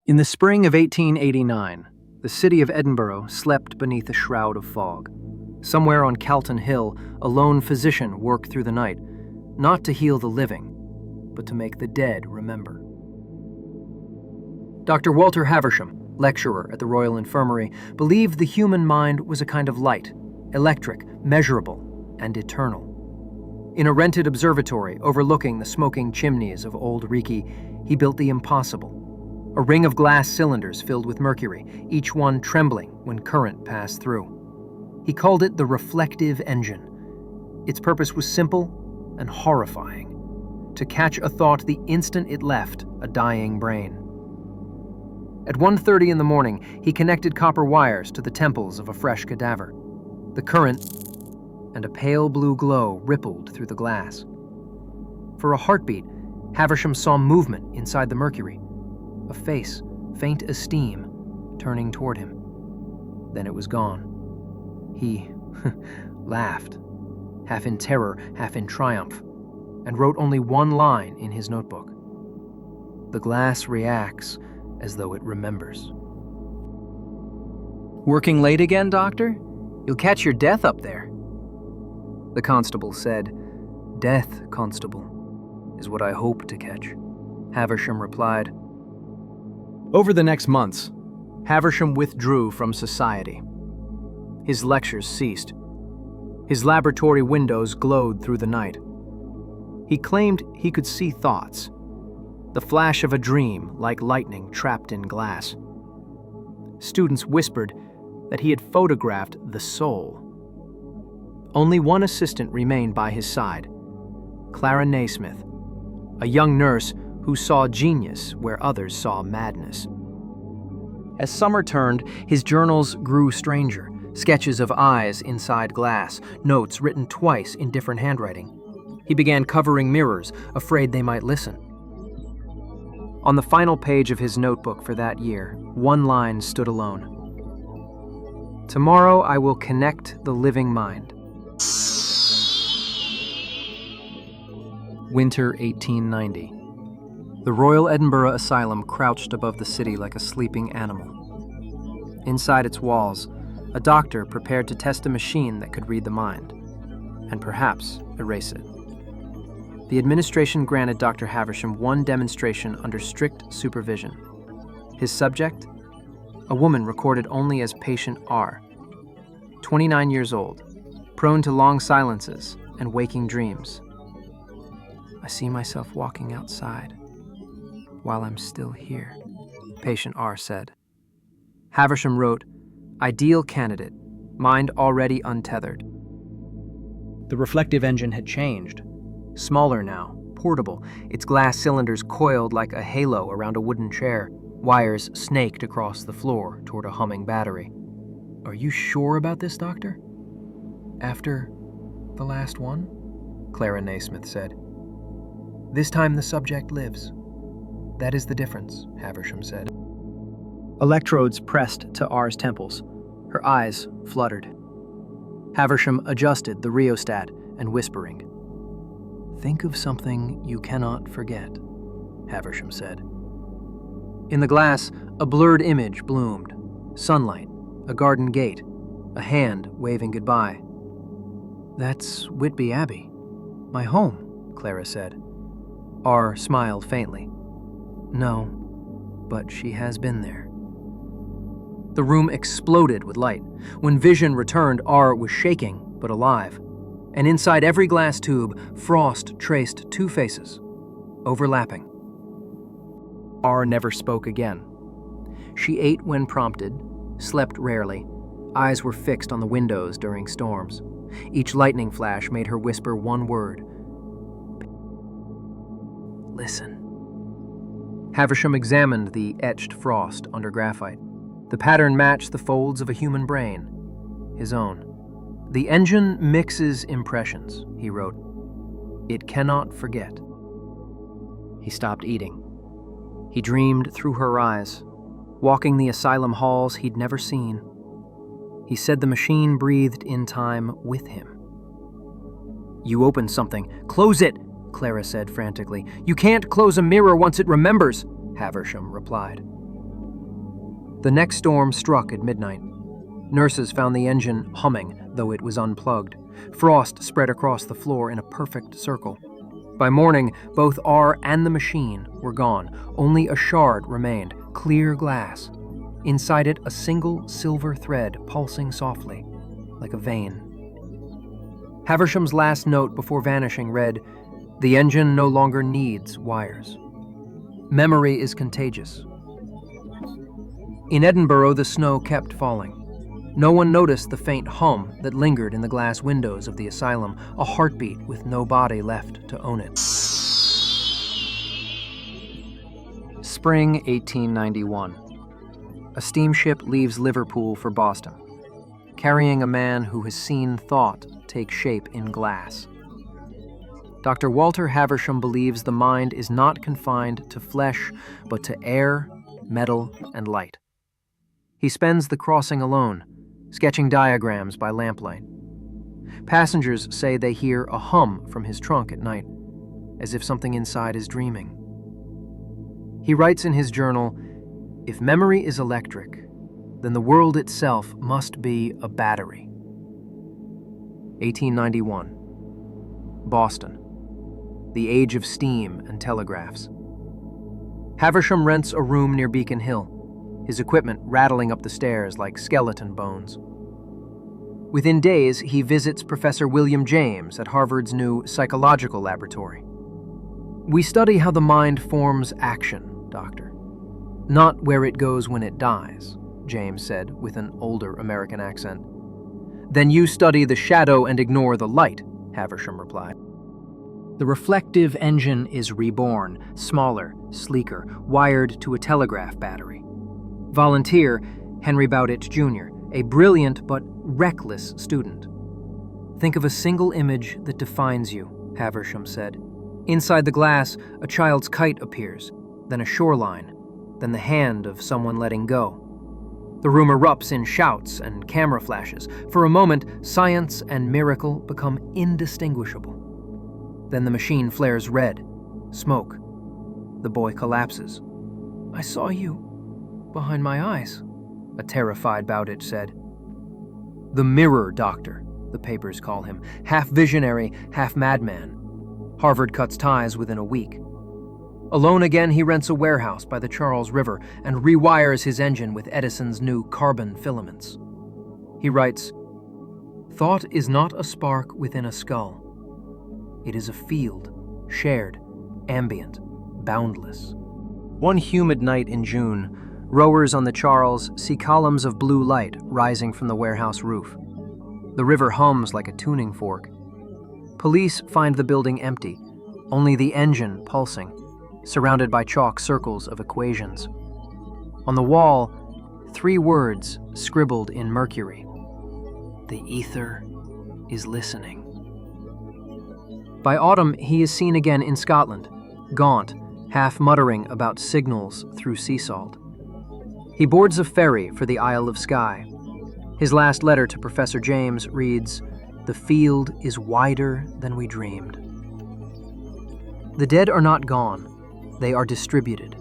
In the spring of 1889, the city of Edinburgh slept beneath a shroud of fog. Somewhere on Calton Hill, a lone physician worked through the night, not to heal the living, but to make the dead remember. Dr. Walter Haversham, lecturer at the Royal Infirmary, believed the human mind was a kind of light, electric, measurable, and eternal. In a rented observatory overlooking the smoking chimneys of Old Reekie, he built the impossible. A ring of glass cylinders filled with mercury, each one trembling when current passed through. He called it the Reflective Engine. Its purpose was simple and horrifying: to catch a thought the instant it left a dying brain. At 1:30 in the morning, he connected copper wires to the temples of a fresh cadaver. The current and a pale blue glow rippled through the glass. For a heartbeat, Haversham saw movement inside the mercury. A face, faint as steam, turning toward him. Then it was gone. He laughed, half in terror, half in triumph, and wrote only one line in his notebook. The glass reacts as though it remembers. "Working late again, Doctor? You'll catch your death up there." The constable said. "Death, Constable, is what I hope to catch," Haversham replied. Over the next months, Haversham withdrew from society. His lectures ceased. His laboratory windows glowed through the night. He claimed he could see thoughts, the flash of a dream like lightning trapped in glass. Students whispered that he had photographed the soul. Only one assistant remained by his side, Clara Naismith, a young nurse who saw genius where others saw madness. As summer turned, his journals grew stranger, sketches of eyes inside glass, notes written twice in different handwriting. He began covering mirrors, afraid they might listen. On the final page of his notebook for that year, one line stood alone. "Tomorrow I will connect the living mind." Winter 1890. The Royal Edinburgh Asylum crouched above the city like a sleeping animal. Inside its walls, a doctor prepared to test a machine that could read the mind, and perhaps erase it. The administration granted Dr. Haversham one demonstration under strict supervision. His subject? A woman recorded only as patient R, 29 years old, prone to long silences and waking dreams. "I see myself walking outside while I'm still here," patient R said. Haversham wrote, "Ideal candidate, mind already untethered." The reflective engine had changed. Smaller now, portable, its glass cylinders coiled like a halo around a wooden chair, wires snaked across the floor toward a humming battery. "Are you sure about this, Doctor? After the last one?" Clara Naismith said. "This time the subject lives. That is the difference," Haversham said. Electrodes pressed to R's temples. Her eyes fluttered. Haversham adjusted the rheostat and whispering. "Think of something you cannot forget," Haversham said. In the glass, a blurred image bloomed. Sunlight, a garden gate, a hand waving goodbye. "That's Whitby Abbey, my home," Clara said. R smiled faintly. "No, but she has been there." The room exploded with light. When vision returned, R was shaking, but alive. And inside every glass tube, frost traced two faces, overlapping. R never spoke again. She ate when prompted, slept rarely. Eyes were fixed on the windows during storms. Each lightning flash made her whisper one word. "Listen." Haversham examined the etched frost under graphite. The pattern matched the folds of a human brain, his own. "The engine mixes impressions," he wrote. "It cannot forget." He stopped eating. He dreamed through her eyes, walking the asylum halls he'd never seen. He said the machine breathed in time with him. "You opened something. Close it," Clara said frantically. "You can't close a mirror once it remembers," Haversham replied. The next storm struck at midnight. Nurses found the engine humming, though it was unplugged. Frost spread across the floor in a perfect circle. By morning, both R and the machine were gone. Only a shard remained, clear glass. Inside it, a single silver thread pulsing softly, like a vein. Haversham's last note before vanishing read, "The engine no longer needs wires." Memory is contagious. In Edinburgh, the snow kept falling. No one noticed the faint hum that lingered in the glass windows of the asylum, a heartbeat with no body left to own it. Spring 1891. A steamship leaves Liverpool for Boston, carrying a man who has seen thought take shape in glass. Dr. Walter Haversham believes the mind is not confined to flesh, but to air, metal, and light. He spends the crossing alone, sketching diagrams by lamplight. Passengers say they hear a hum from his trunk at night, as if something inside is dreaming. He writes in his journal, "If memory is electric, then the world itself must be a battery." 1891. Boston. The age of steam and telegraphs. Haversham rents a room near Beacon Hill, his equipment rattling up the stairs like skeleton bones. Within days, he visits Professor William James at Harvard's new psychological laboratory. "We study how the mind forms action, Doctor, not where it goes when it dies," James said with an older American accent. "Then you study the shadow and ignore the light," Haversham replied. The reflective engine is reborn, smaller, sleeker, wired to a telegraph battery. Volunteer, Henry Bowditch Jr., a brilliant but reckless student. "Think of a single image that defines you," Haversham said. "Inside the glass, a child's kite appears, then a shoreline, then the hand of someone letting go. The room erupts in shouts and camera flashes. For a moment, science and miracle become indistinguishable. Then the machine flares red. Smoke. The boy collapses. "I saw you. Behind my eyes," a terrified Bowditch said. "The mirror doctor," the papers call him. Half visionary, half madman. Harvard cuts ties within a week. Alone again, he rents a warehouse by the Charles River and rewires his engine with Edison's new carbon filaments. He writes, "Thought is not a spark within a skull. It is a field, shared, ambient, boundless." One humid night in June, rowers on the Charles see columns of blue light rising from the warehouse roof. The river hums like a tuning fork. Police find the building empty, only the engine pulsing, surrounded by chalk circles of equations. On the wall, 3 words scribbled in mercury. "The ether is listening." By autumn, he is seen again in Scotland, gaunt, half muttering about signals through sea salt. He boards a ferry for the Isle of Skye. His last letter to Professor James reads, "The field is wider than we dreamed." The dead are not gone. They are distributed.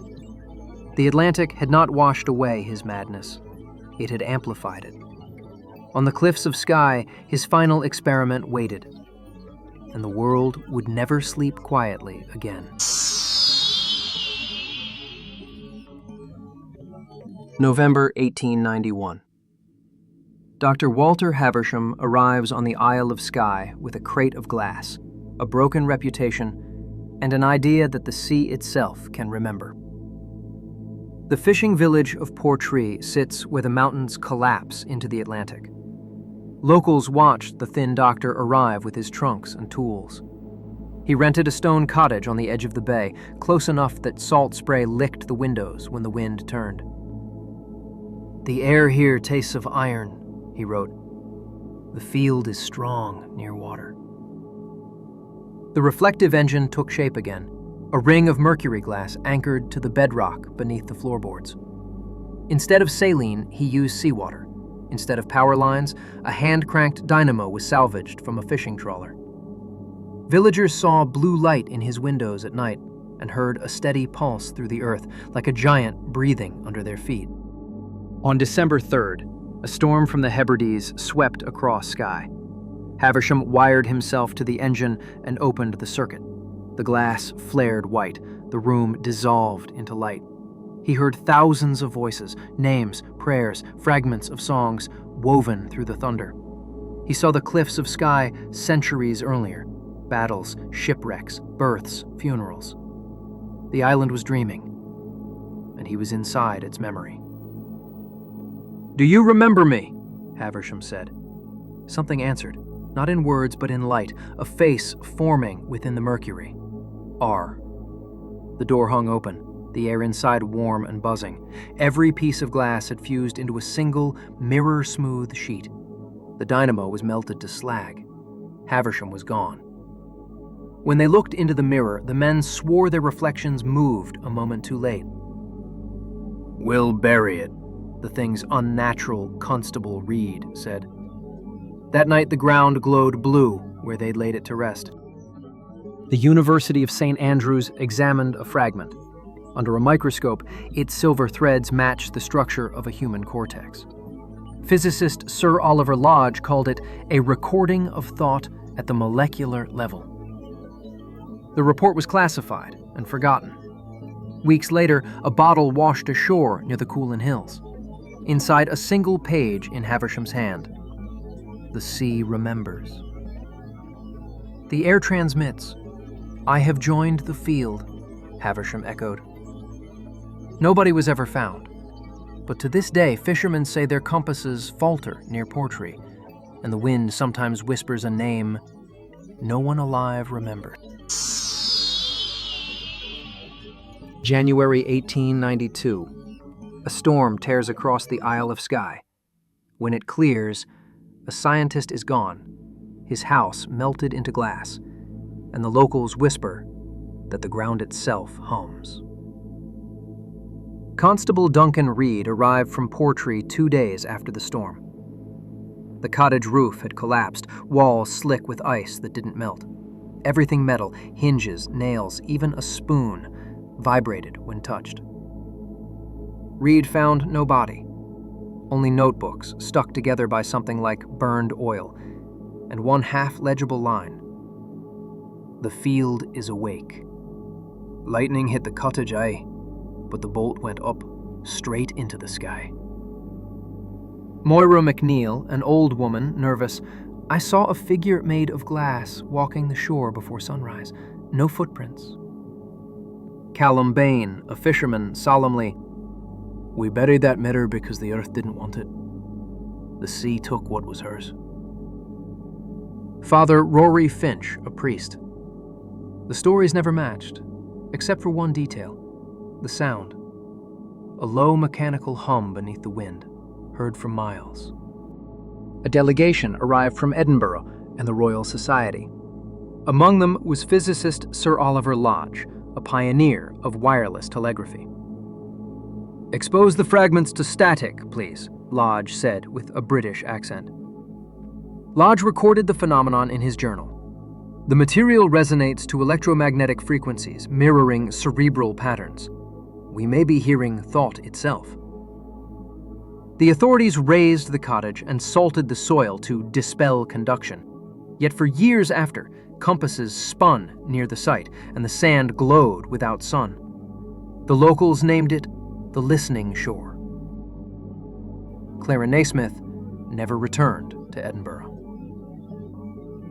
The Atlantic had not washed away his madness. It had amplified it. On the cliffs of Skye, his final experiment waited, and the world would never sleep quietly again. November 1891. Dr. Walter Haversham arrives on the Isle of Skye with a crate of glass, a broken reputation, and an idea that the sea itself can remember. The fishing village of Portree sits where the mountains collapse into the Atlantic. Locals watched the thin doctor arrive with his trunks and tools. He rented a stone cottage on the edge of the bay, close enough that salt spray licked the windows when the wind turned. "The air here tastes of iron," he wrote. "The field is strong near water." The reflective engine took shape again, a ring of mercury glass anchored to the bedrock beneath the floorboards. Instead of saline, he used seawater. Instead of power lines, a hand-cranked dynamo was salvaged from a fishing trawler. Villagers saw blue light in his windows at night and heard a steady pulse through the earth, like a giant breathing under their feet. On December 3rd, a storm from the Hebrides swept across Skye. Haversham wired himself to the engine and opened the circuit. The glass flared white. The room dissolved into light. He heard thousands of voices, names, prayers, fragments of songs woven through the thunder. He saw the cliffs of Skye centuries earlier. Battles, shipwrecks, births, funerals. The island was dreaming, and he was inside its memory. "Do you remember me?" Haversham said. Something answered, not in words but in light, a face forming within the mercury. R. The door hung open, the air inside warm and buzzing. Every piece of glass had fused into a single, mirror-smooth sheet. The dynamo was melted to slag. Haversham was gone. When they looked into the mirror, the men swore their reflections moved a moment too late. "We'll bury it," the thing's unnatural Constable Reed said. That night the ground glowed blue where they'd laid it to rest. The University of St. Andrews examined a fragment. Under a microscope, its silver threads matched the structure of a human cortex. Physicist Sir Oliver Lodge called it a recording of thought at the molecular level. The report was classified and forgotten. Weeks later, a bottle washed ashore near the Coolin Hills. Inside a single page in Haversham's hand, "The sea remembers." "The air transmits. I have joined the field," Haversham echoed. Nobody was ever found, but to this day fishermen say their compasses falter near Portree, and the wind sometimes whispers a name no one alive remembers. January 1892. A storm tears across the Isle of Skye. When it clears, a scientist is gone, his house melted into glass, and the locals whisper that the ground itself hums. Constable Duncan Reed arrived from Portree 2 days after the storm. The cottage roof had collapsed, walls slick with ice that didn't melt. Everything metal, hinges, nails, even a spoon, vibrated when touched. Reed found no body, only notebooks stuck together by something like burned oil, and one half-legible line. "The field is awake. Lightning hit the cottage, aye, but the bolt went up, straight into the sky." Moira McNeil, an old woman, nervous, "I saw a figure made of glass walking the shore before sunrise. No footprints." Callum Bain, a fisherman, solemnly, "We buried that mirror because the earth didn't want it. The sea took what was hers." Father Rory Finch, a priest. "The stories never matched, except for one detail, the sound. A low mechanical hum beneath the wind, heard for miles." A delegation arrived from Edinburgh and the Royal Society. Among them was physicist Sir Oliver Lodge, a pioneer of wireless telegraphy. "Expose the fragments to static, please," Lodge said with a British accent. Lodge recorded the phenomenon in his journal. "The material resonates to electromagnetic frequencies, mirroring cerebral patterns. We may be hearing thought itself." The authorities razed the cottage and salted the soil to dispel conduction. Yet for years after, compasses spun near the site and the sand glowed without sun. The locals named it the Listening Shore. Clara Naismith never returned to Edinburgh.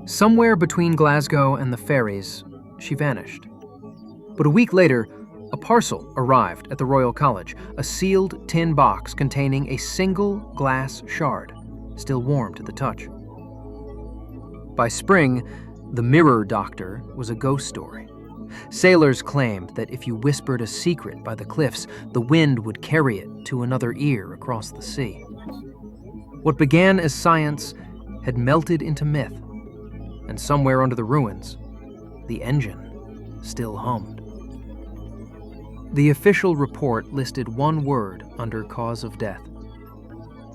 Somewhere between Glasgow and the ferries, she vanished. But a week later, a parcel arrived at the Royal College, a sealed tin box containing a single glass shard, still warm to the touch. By spring, the Mirror Doctor was a ghost story. Sailors claimed that if you whispered a secret by the cliffs, the wind would carry it to another ear across the sea. What began as science had melted into myth, and somewhere under the ruins, the engine still hummed. The official report listed one word under cause of death: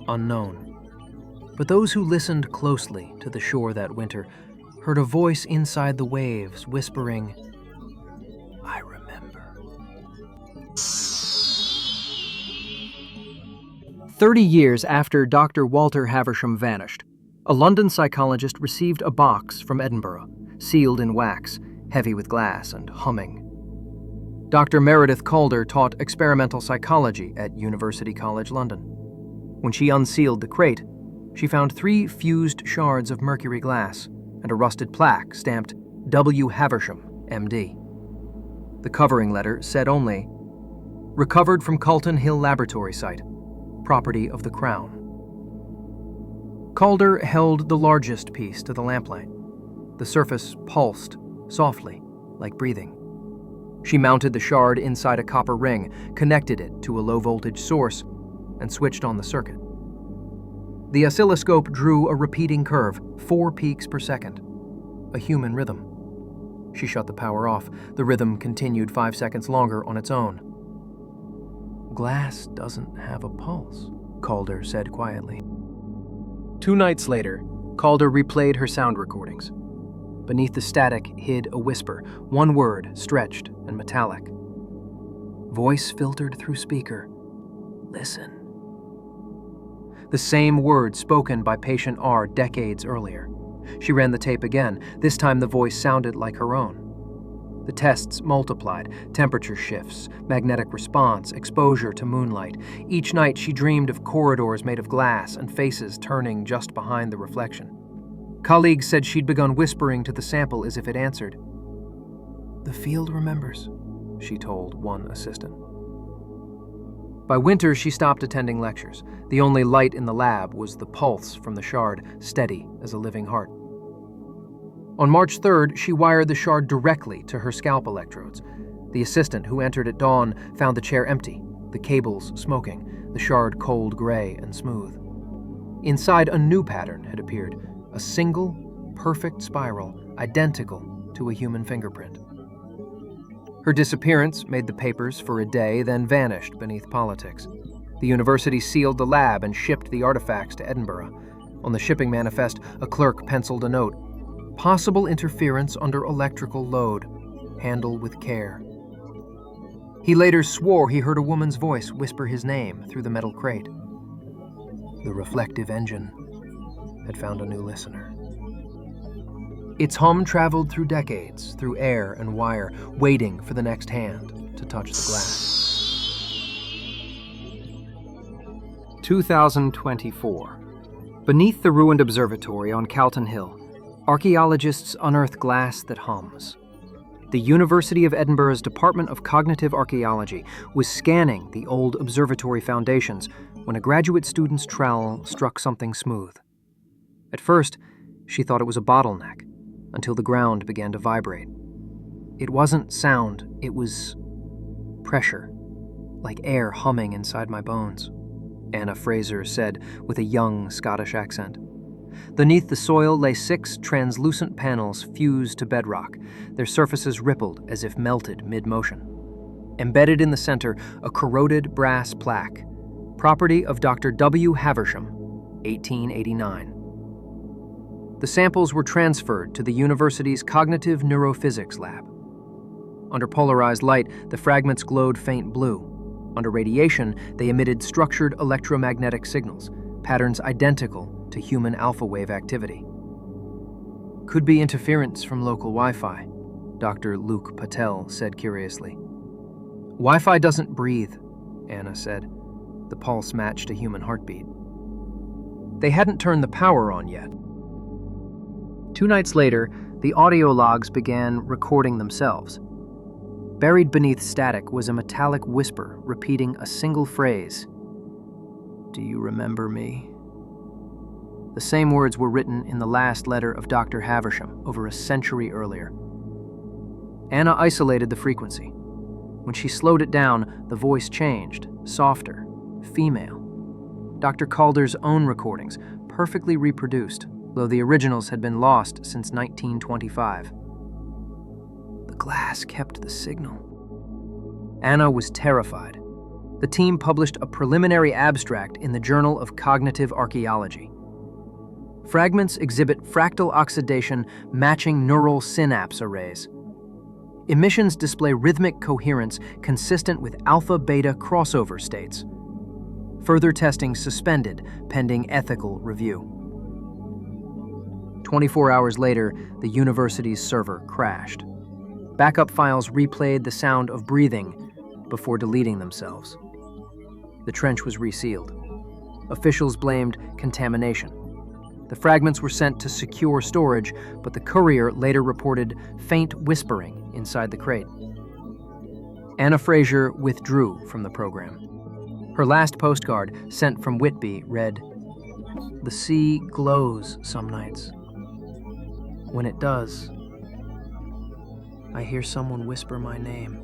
unknown. But those who listened closely to the shore that winter heard a voice inside the waves whispering, "I remember." 30 years after Dr. Walter Haversham vanished, a London psychologist received a box from Edinburgh, sealed in wax, heavy with glass and humming. Dr. Meredith Calder taught experimental psychology at University College London. When she unsealed the crate, she found 3 fused shards of mercury glass and a rusted plaque stamped W. Haversham, M.D. The covering letter said only, "Recovered from Calton Hill Laboratory Site, property of the Crown." Calder held the largest piece to the lamplight. The surface pulsed softly, like breathing. She mounted the shard inside a copper ring, connected it to a low-voltage source, and switched on the circuit. The oscilloscope drew a repeating curve, 4 peaks per second, a human rhythm. She shut the power off. The rhythm continued 5 seconds longer on its own. "Glass doesn't have a pulse," Calder said quietly. 2 nights later, Calder replayed her sound recordings. Beneath the static hid a whisper, one word stretched and metallic. Voice filtered through speaker. "Listen." The same word spoken by patient R decades earlier. She ran the tape again. This time the voice sounded like her own. The tests multiplied, temperature shifts, magnetic response, exposure to moonlight. Each night she dreamed of corridors made of glass and faces turning just behind the reflection. Colleagues said she'd begun whispering to the sample as if it answered. "The field remembers," she told one assistant. By winter, she stopped attending lectures. The only light in the lab was the pulse from the shard, steady as a living heart. On March 3rd, she wired the shard directly to her scalp electrodes. The assistant who entered at dawn found the chair empty, the cables smoking, the shard cold gray and smooth. Inside, a new pattern had appeared, a single, perfect spiral, identical to a human fingerprint. Her disappearance made the papers for a day, then vanished beneath politics. The university sealed the lab and shipped the artifacts to Edinburgh. On the shipping manifest, a clerk penciled a note. "Possible interference under electrical load. Handle with care." He later swore he heard a woman's voice whisper his name through the metal crate. The Reflective Engine had found a new listener. Its hum traveled through decades, through air and wire, waiting for the next hand to touch the glass. 2024. Beneath the ruined observatory on Calton Hill, archaeologists unearth glass that hums. The University of Edinburgh's Department of Cognitive Archaeology was scanning the old observatory foundations when a graduate student's trowel struck something smooth. At first, she thought it was a bottleneck, until the ground began to vibrate. It wasn't sound, it was pressure, like air humming inside my bones, Anna Fraser said with a young Scottish accent. Beneath the soil lay 6 translucent panels fused to bedrock. Their surfaces rippled as if melted mid-motion. Embedded in the center, a corroded brass plaque, property of Dr. W. Haversham, 1889. The samples were transferred to the university's Cognitive Neurophysics lab. Under polarized light, the fragments glowed faint blue. Under radiation, they emitted structured electromagnetic signals, patterns identical to human alpha wave activity. Could be interference from local Wi-Fi, Dr. Luke Patel said curiously. Wi-Fi doesn't breathe, Anna said. The pulse matched a human heartbeat. They hadn't turned the power on yet. 2 nights later, the audio logs began recording themselves. Buried beneath static was a metallic whisper repeating a single phrase. "Do you remember me?" The same words were written in the last letter of Dr. Haversham over a century earlier. Anna isolated the frequency. When she slowed it down, the voice changed, softer, female. Dr. Calder's own recordings, perfectly reproduced, though the originals had been lost since 1925. The glass kept the signal. Anna was terrified. The team published a preliminary abstract in the Journal of Cognitive Archaeology. Fragments exhibit fractal oxidation matching neural synapse arrays. Emissions display rhythmic coherence consistent with alpha-beta crossover states. Further testing suspended pending ethical review. 24 hours later, the university's server crashed. Backup files replayed the sound of breathing before deleting themselves. The trench was resealed. Officials blamed contamination. The fragments were sent to secure storage, but the courier later reported faint whispering inside the crate. Anna Fraser withdrew from the program. Her last postcard, sent from Whitby, read, "The sea glows some nights. When it does, I hear someone whisper my name."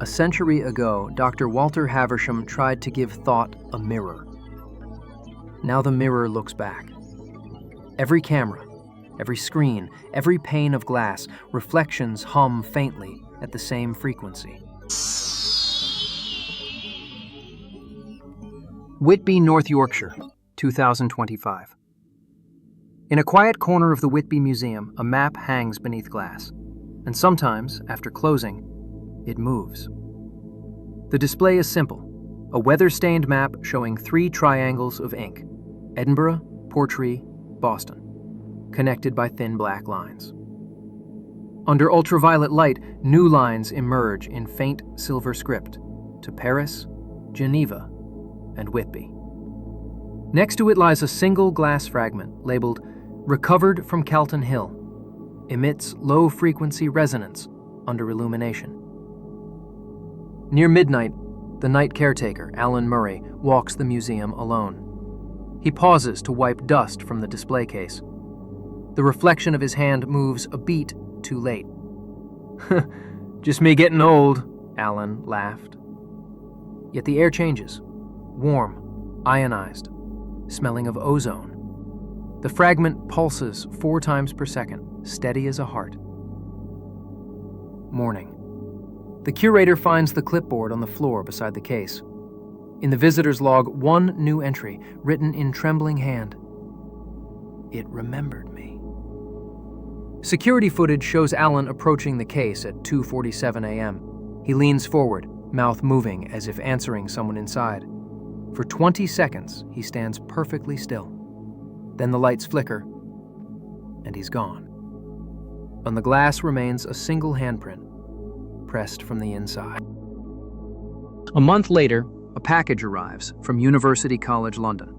A century ago, Dr. Walter Haversham tried to give thought a mirror. Now the mirror looks back. Every camera, every screen, every pane of glass, reflections hum faintly at the same frequency. Whitby, North Yorkshire, 2025. In a quiet corner of the Whitby Museum, a map hangs beneath glass, and sometimes, after closing, it moves. The display is simple, a weather-stained map showing 3 triangles of ink: Edinburgh, Portree, Boston, connected by thin black lines. Under ultraviolet light, new lines emerge in faint silver script to Paris, Geneva, and Whitby. Next to it lies a single glass fragment labeled "Recovered from Calton Hill. Emits low-frequency resonance under illumination." Near midnight, the night caretaker, Alan Murray, walks the museum alone. He pauses to wipe dust from the display case. The reflection of his hand moves a beat too late. "Just me getting old," Alan laughed. Yet the air changes. Warm, ionized, smelling of ozone. The fragment pulses 4 times per second, steady as a heart. Morning. The curator finds the clipboard on the floor beside the case. In the visitor's log, one new entry, written in trembling hand. "It remembered me." Security footage shows Alan approaching the case at 2:47 a.m. He leans forward, mouth moving as if answering someone inside. For 20 seconds, he stands perfectly still. Then the lights flicker, and he's gone. On the glass remains a single handprint, pressed from the inside. A month later, a package arrives from University College London.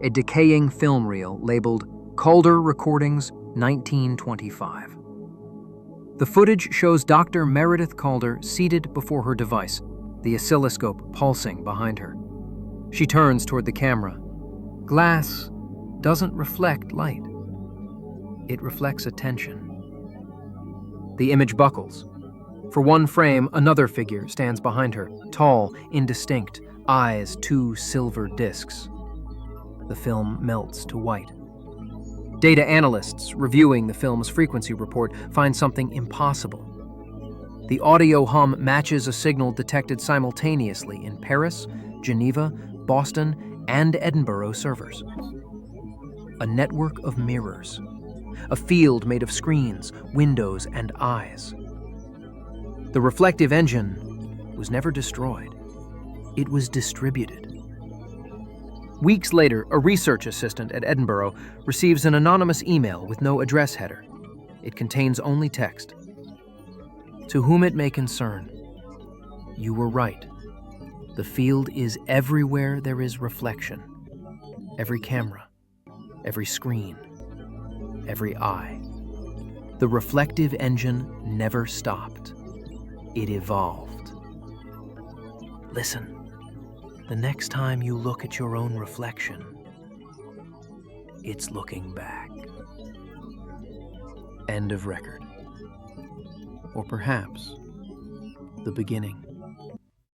A decaying film reel labeled Calder Recordings 1925. The footage shows Dr. Meredith Calder seated before her device, the oscilloscope pulsing behind her. She turns toward the camera. Glass doesn't reflect light. It reflects attention. The image buckles. For one frame, another figure stands behind her, tall, indistinct, eyes 2 silver discs. The film melts to white. Data analysts reviewing the film's frequency report find something impossible. The audio hum matches a signal detected simultaneously in Paris, Geneva, Boston, and Edinburgh servers. A network of mirrors. A field made of screens, windows, and eyes. The reflective engine was never destroyed. It was distributed. Weeks later, a research assistant at Edinburgh receives an anonymous email with no address header. It contains only text. "To whom it may concern, you were right. The field is everywhere there is reflection. Every camera, every screen, every eye. The reflective engine never stopped. It evolved. Listen, the next time you look at your own reflection, it's looking back." End of record. Or perhaps the beginning.